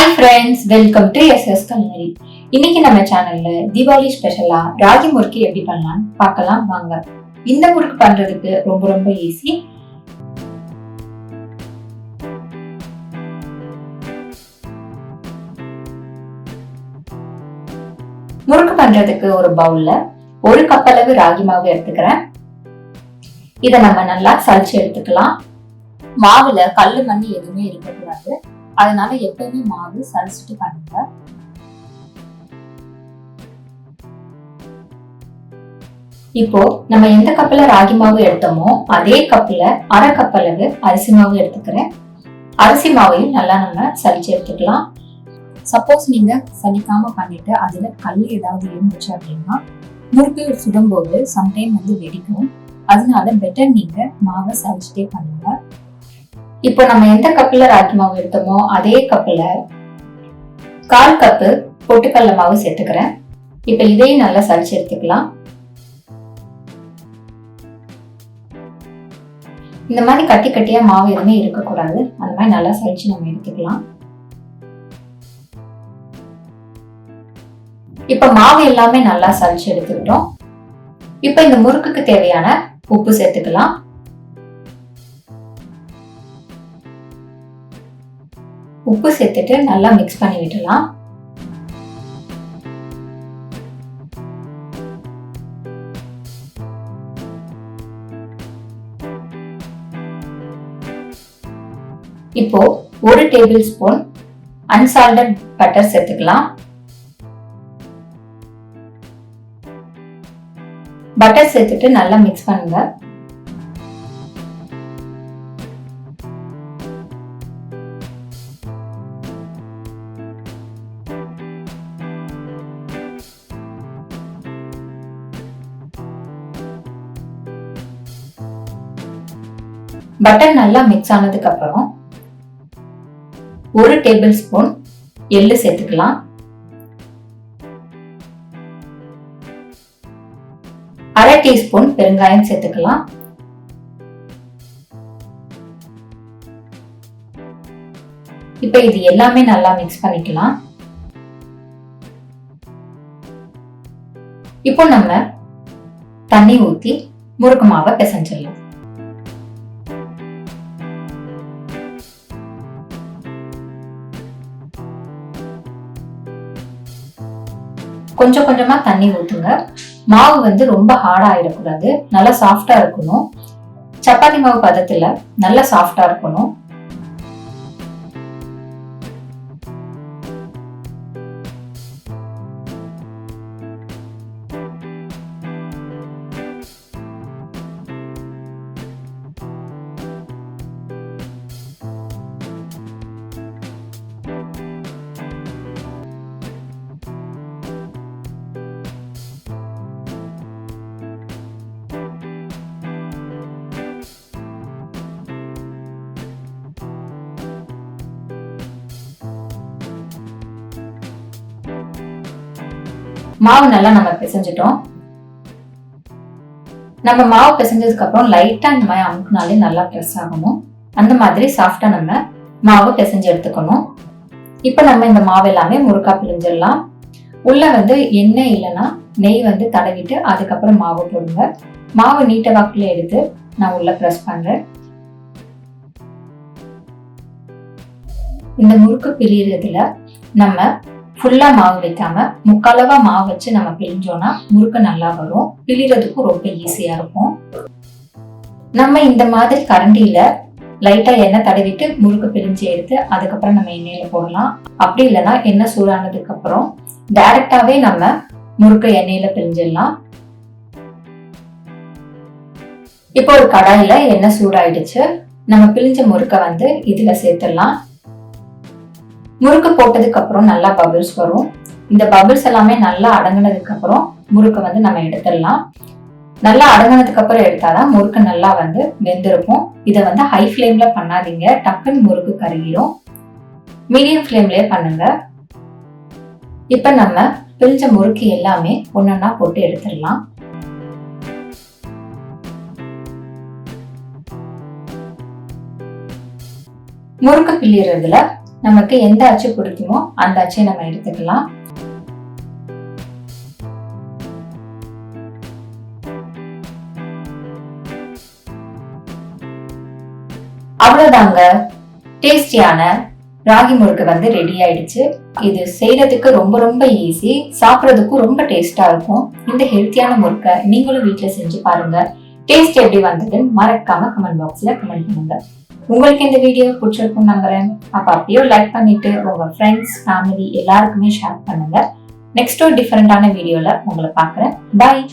Hi friends, welcome to SS culinary. இன்னைக்கு நம்ம சேனல்ல தீபாவளி ஸ்பெஷலா ராகி முறுக்கு எப்படி பண்ணலாம்னு பார்க்கலாம் வாங்க. இந்த முறுக்கு பண்றதுக்கு ரொம்ப ரொம்ப ஈஸி. முறுக்கு பண்றதுக்கு ஒரு பவுல்ல 1 கப் அளவு ராகி மாவு எடுத்துக்கிறேன். இத நம்ம நல்லா சலிச்சு எடுத்துக்கலாம். மாவுல கல்லு மண் எதுவுமே இருக்கக்கூடாது, அதனால எப்பவுமே மாவு சலிச்சுட்டு பண்ணுங்க. இப்போ நம்ம எந்த கப்ல ராகி மாவு எடுத்தோமோ அதே கப்ல 1/2 கப் அளவு அரிசி மாவு எடுத்துக்கிறேன். அரிசி மாவையும் நல்லா நம்ம சலிச்சு எடுத்துக்கலாம். சப்போஸ் நீங்க சலிக்காம பண்ணிட்டு அதுல கல் ஏதாவது இருந்துச்சு அப்படின்னா முறுக்கு சுடும்போது சம்டைம் வெடிக்கும். அதனால பெட்டர் நீங்க மாவை சலிச்சுட்டே பண்ணுங்க. இப்போ நம்ம எந்த கப்ல ராகி மாவு எடுத்தோமோ அதே கப்ல 1/4 கப்பு பொட்டுக்கடலை மாவு சேர்த்துக்கிறேன். இப்ப இதையும் நல்லா சலிச்சு எடுத்துக்கலாம். இந்த மாதிரி கட்டி கட்டியா மாவு எதுவுமே இருக்கக்கூடாது, அந்த மாதிரி நல்லா சலிச்சு நம்ம எடுத்துக்கலாம். இப்ப மாவு எல்லாமே நல்லா சலிச்சு எடுத்துக்கிட்டோம். இப்ப இந்த முறுக்குக்கு தேவையான உப்பு சேர்த்துக்கலாம். உப்பு சேர்த்துட்டு நல்லா மிக்ஸ் பண்ணி விடலாம். இப்போ 1 டேபிள் ஸ்பூன் அன்சால்டட் பட்டர் சேர்த்துக்கலாம். பட்டர் சேர்த்துட்டு நல்லா மிக்ஸ் பண்ணுங்க. பட்டர் நல்லா மிக்ஸ் ஆனதுக்கு அப்புறம் 1 டேபிள் ஸ்பூன் எள்ளு சேர்த்துக்கலாம். 1/2 டீஸ்பூன் பெருங்காயம் சேர்த்துக்கலாம். இப்ப இது எல்லாமே நல்லா மிக்ஸ் பண்ணிக்கலாம். இப்போ நம்ம தண்ணி ஊத்தி முறுக்கு மாவை பிசைஞ்சிடலாம். கொஞ்சம் கொஞ்சமா தண்ணி ஊத்துங்க. மாவு ரொம்ப ஹார்டா ஆயிடக்கூடாது, நல்லா சாஃப்டா இருக்கணும். சப்பாத்தி மாவு பதத்துல நல்லா சாஃப்டா இருக்கணும். மாவு நல்லா நம்ம பிசைஞ்சிட்டோம். நம்ம மாவு பிசைஞ்சதுக்கு அப்புறம் லைட்டா இந்த மாதிரி அமுக்குனாலே நல்லா ப்ரெஸ் ஆகணும். அந்த மாதிரி சாஃப்டா நம்ம மாவு பிசைஞ்சு எடுத்துக்கணும். இப்ப நம்ம இந்த மாவு எல்லாமே முறுக்கா பிழிஞ்சிடலாம். உள்ள எண்ணெய் இல்லைன்னா நெய் தடவிட்டு அதுக்கப்புறம் மாவு போடுங்க. மாவு நீட்ட வாக்குல எடுத்து நான் உள்ள ப்ரெஸ் பண்றேன். இந்த முறுக்கு பிழியறதுல நம்ம ஃபுல்லா மாவு வைக்காம முக்காலவா மாவு வச்சு நம்ம பிழிஞ்சோம்னா முறுக்கு நல்லா வரும். பிழிறதுக்கும் ரொம்ப ஈஸியா இருக்கும். நம்ம இந்த மாதிரி கரண்டியில லைட்டா எண்ணெய் தடவிட்டு முறுக்கு பிழிஞ்சு எடுத்து அதுக்கப்புறம் நம்ம எண்ணெயில போடலாம். அப்படி இல்லைன்னா எண்ணெய் சூடானதுக்கு அப்புறம் டைரக்டாவே நம்ம முறுக்கு எண்ணெயில பிழிஞ்சிடலாம். இப்போ ஒரு கடாயில எண்ணெய் சூடாயிடுச்சு. நம்ம பிழிஞ்ச முறுக்க இதுல சேர்த்துடலாம். முறுக்கு போட்டதுக்கு அப்புறம் நல்லா பபிள்ஸ் வரும். இந்த பபிள்ஸ் எல்லாமே நல்லா அடங்கினதுக்கு அப்புறம் முறுக்கு நம்ம எடுத்துடலாம். நல்லா அடங்கினதுக்கு அப்புறம் எடுத்தாதான் முறுக்கு நல்லா வெந்திருக்கும். இதை ஹை ஃபிளேம்ல பண்ணாதீங்க, டக்குன்னு முறுக்கு கருகிரும். மீடியம் ஃபிளேம்லயே பண்ணுங்க. இப்ப நம்ம பிழிஞ்ச முறுக்கு எல்லாமே ஒன்னொன்னா போட்டு எடுத்துடலாம். முறுக்கு பிழியறதுல நமக்கு எந்த அச்சு பிடிக்குமோ அந்த அச்சை நம்ம எடுத்துக்கலாம். அவ்வளவுதாங்க, டேஸ்டியான ராகி முறுக்கு வந்து ரெடி ஆயிடுச்சு. இது செய்யறதுக்கு ரொம்ப ரொம்ப ஈஸி, சாப்பிடறதுக்கும் ரொம்ப டேஸ்டா இருக்கும். இந்த ஹெல்த்தியான முறுக்கை நீங்களும் வீட்டுல செஞ்சு பாருங்க. டேஸ்ட் எப்படி வந்ததுன்னு மறக்காம கமெண்ட் பாக்ஸ்ல கமெண்ட் பண்ணுங்க. உங்களுக்கு இந்த வீடியோ பிடிச்சிருக்கும் நம்புறேன். அப்ப அப்படியே லைக் பண்ணிட்டு உங்க ஃப்ரெண்ட்ஸ், ஃபேமிலி எல்லாருக்குமே ஷேர் பண்ணுங்க. நெக்ஸ்ட் ஒரு டிஃபரெண்டான வீடியோல உங்களை பாக்குறேன். பாய்.